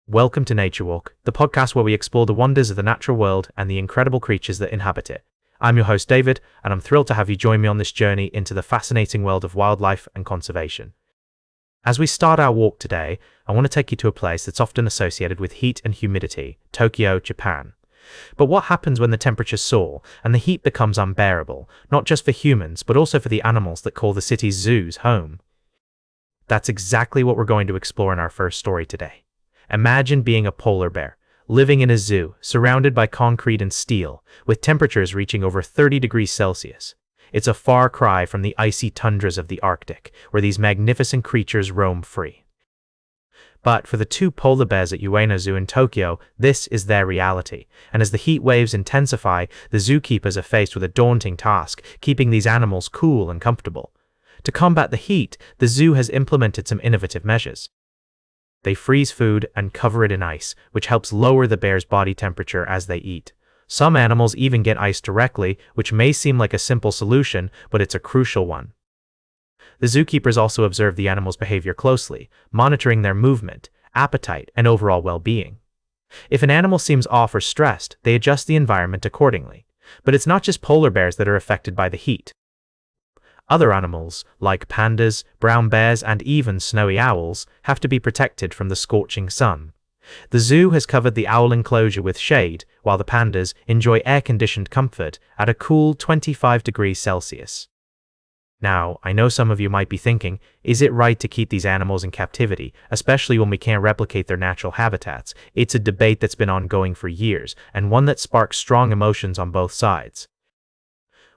Welcome to Nature Walk, the podcast where we explore the wonders of the natural world and the incredible creatures that inhabit it. I'm your host, David, and I'm thrilled to have you join me on this journey into the fascinating world of wildlife and conservation. As we start our walk today, I want to take you to a place that's often associated with heat and humidity, Tokyo, Japan. But what happens when the temperatures soar and the heat becomes unbearable, not just for humans, but also for the animals that call the city's zoos home? That's exactly what we're going to explore in our first story today. Imagine being a polar bear, living in a zoo, surrounded by concrete and steel, with temperatures reaching over 30 degrees Celsius. It's a far cry from the icy tundras of the Arctic, where these magnificent creatures roam free. But for the two polar bears at Ueno Zoo in Tokyo, this is their reality, and as the heat waves intensify, the zookeepers are faced with a daunting task, keeping these animals cool and comfortable. To combat the heat, the zoo has implemented some innovative measures. They freeze food and cover it in ice, which helps lower the bear's body temperature as they eat. Some animals even get ice directly, which may seem like a simple solution, but it's a crucial one. The zookeepers also observe the animals' behavior closely, monitoring their movement, appetite, and overall well-being. If an animal seems off or stressed, they adjust the environment accordingly. But it's not just polar bears that are affected by the heat. Other animals, like pandas, brown bears, and even snowy owls, have to be protected from the scorching sun. The zoo has covered the owl enclosure with shade, while the pandas enjoy air-conditioned comfort at a cool 25 degrees Celsius. Now, I know some of you might be thinking, is it right to keep these animals in captivity, especially when we can't replicate their natural habitats? It's a debate that's been ongoing for years, and one that sparks strong emotions on both sides.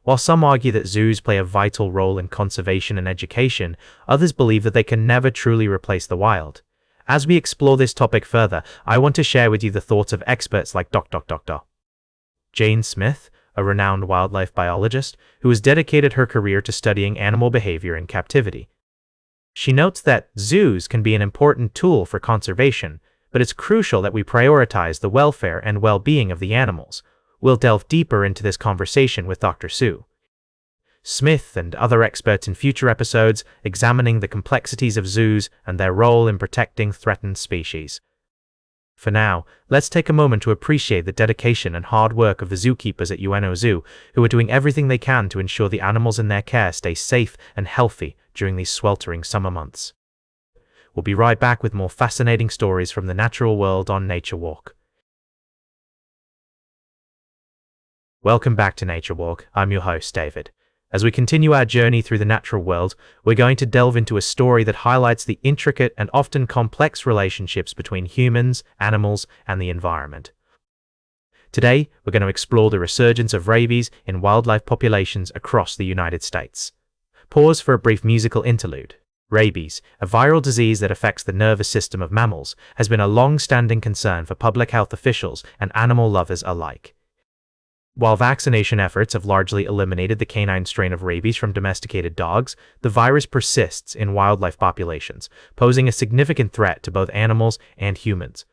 While some argue that zoos play a vital role in conservation and education, others believe that they can never truly replace the wild. As we explore this topic further, I want to share with you the thoughts of experts like Dr. Jane Smith, a renowned wildlife biologist who has dedicated her career to studying animal behavior in captivity. She notes that zoos can be an important tool for conservation, but it's crucial that we prioritize the welfare and well-being of the animals. We'll delve deeper into this conversation with Dr. Sue Smith and other experts in future episodes, examining the complexities of zoos and their role in protecting threatened species. For now, let's take a moment to appreciate the dedication and hard work of the zookeepers at Ueno Zoo, who are doing everything they can to ensure the animals in their care stay safe and healthy during these sweltering summer months. We'll be right back with more fascinating stories from the natural world on Nature Walk. Welcome back to Nature Walk. I'm your host, David. As we continue our journey through the natural world, we're going to delve into a story that highlights the intricate and often complex relationships between humans, animals, and the environment. Today, we're going to explore the resurgence of rabies in wildlife populations across the United States. Pause for a brief musical interlude. Rabies, a viral disease that affects the nervous system of mammals, has been a long-standing concern for public health officials and animal lovers alike. While vaccination efforts have largely eliminated the canine strain of rabies from domesticated dogs, the virus persists in wildlife populations, posing a significant threat to both animals and humans.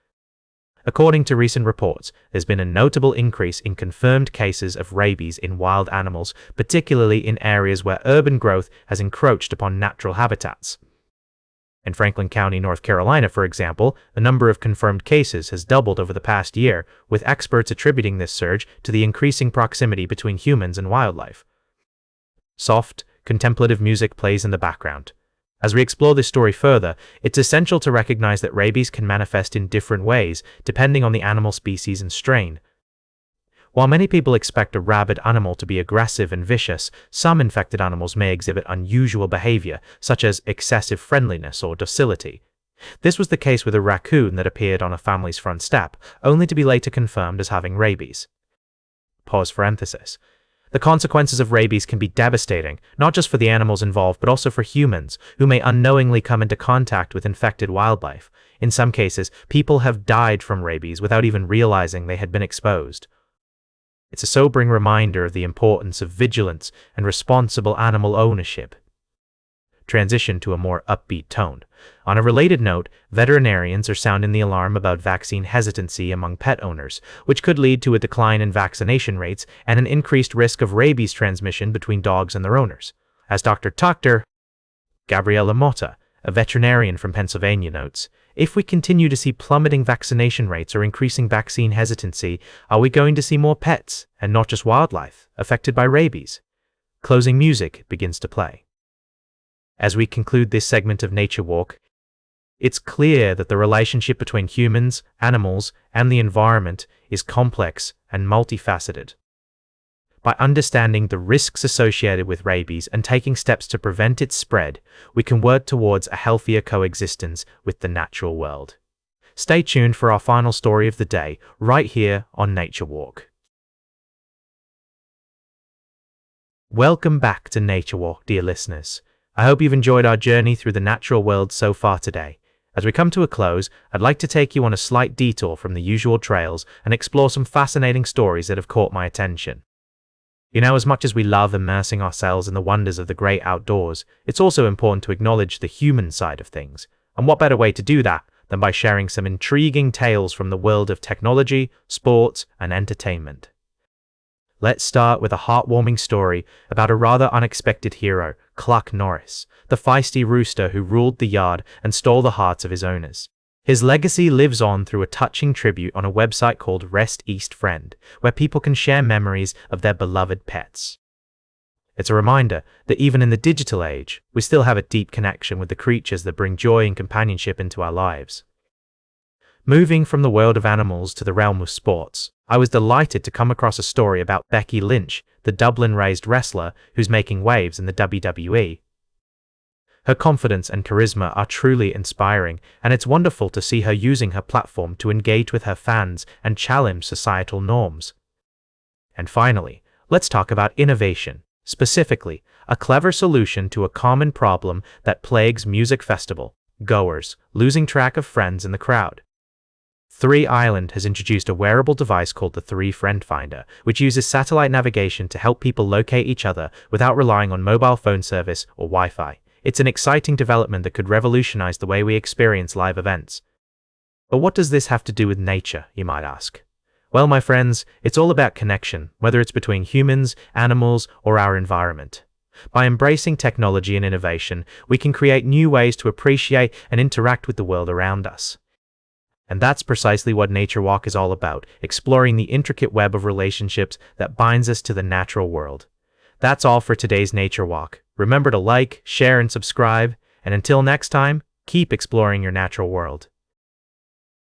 According to recent reports, there's been a notable increase in confirmed cases of rabies in wild animals, particularly in areas where urban growth has encroached upon natural habitats. In Franklin County, North Carolina, for example, the number of confirmed cases has doubled over the past year, with experts attributing this surge to the increasing proximity between humans and wildlife. Soft, contemplative music plays in the background. As we explore this story further, it's essential to recognize that rabies can manifest in different ways, depending on the animal species and strain. While many people expect a rabid animal to be aggressive and vicious, some infected animals may exhibit unusual behavior, such as excessive friendliness or docility. This was the case with a raccoon that appeared on a family's front step, only to be later confirmed as having rabies. Pause for emphasis. The consequences of rabies can be devastating, not just for the animals involved, but also for humans, who may unknowingly come into contact with infected wildlife. In some cases, people have died from rabies without even realizing they had been exposed. It's a sobering reminder of the importance of vigilance and responsible animal ownership. Transition to a more upbeat tone. On a related note, veterinarians are sounding the alarm about vaccine hesitancy among pet owners, which could lead to a decline in vaccination rates and an increased risk of rabies transmission between dogs and their owners. As Dr. Gabriela Motta, a veterinarian from Pennsylvania, notes, If we continue to see plummeting vaccination rates or increasing vaccine hesitancy, are we going to see more pets, and not just wildlife, affected by rabies? Closing music begins to play. As we conclude this segment of Nature Walk, it's clear that the relationship between humans, animals, and the environment is complex and multifaceted. By understanding the risks associated with rabies and taking steps to prevent its spread, we can work towards a healthier coexistence with the natural world. Stay tuned for our final story of the day, right here on Nature Walk. Welcome back to Nature Walk, dear listeners. I hope you've enjoyed our journey through the natural world so far today. As we come to a close, I'd like to take you on a slight detour from the usual trails and explore some fascinating stories that have caught my attention. You know, as much as we love immersing ourselves in the wonders of the great outdoors, it's also important to acknowledge the human side of things. And what better way to do that than by sharing some intriguing tales from the world of technology, sports, and entertainment. Let's start with a heartwarming story about a rather unexpected hero, Cluck Norris, the feisty rooster who ruled the yard and stole the hearts of his owners. His legacy lives on through a touching tribute on a website called Rest East Friend, where people can share memories of their beloved pets. It's a reminder that even in the digital age, we still have a deep connection with the creatures that bring joy and companionship into our lives. Moving from the world of animals to the realm of sports, I was delighted to come across a story about Becky Lynch, the Dublin-raised wrestler who's making waves in the WWE. Her confidence and charisma are truly inspiring, and it's wonderful to see her using her platform to engage with her fans and challenge societal norms. And finally, let's talk about innovation, specifically, a clever solution to a common problem that plagues music festival goers, losing track of friends in the crowd. 3Island has introduced a wearable device called the 3 Friend Finder, which uses satellite navigation to help people locate each other without relying on mobile phone service or Wi-Fi. It's an exciting development that could revolutionize the way we experience live events. But what does this have to do with nature, you might ask? Well, my friends, it's all about connection, whether it's between humans, animals, or our environment. By embracing technology and innovation, we can create new ways to appreciate and interact with the world around us. And that's precisely what Nature Walk is all about, exploring the intricate web of relationships that binds us to the natural world. That's all for today's Nature Walk. Remember to like, share, and subscribe, and until next time, keep exploring your natural world.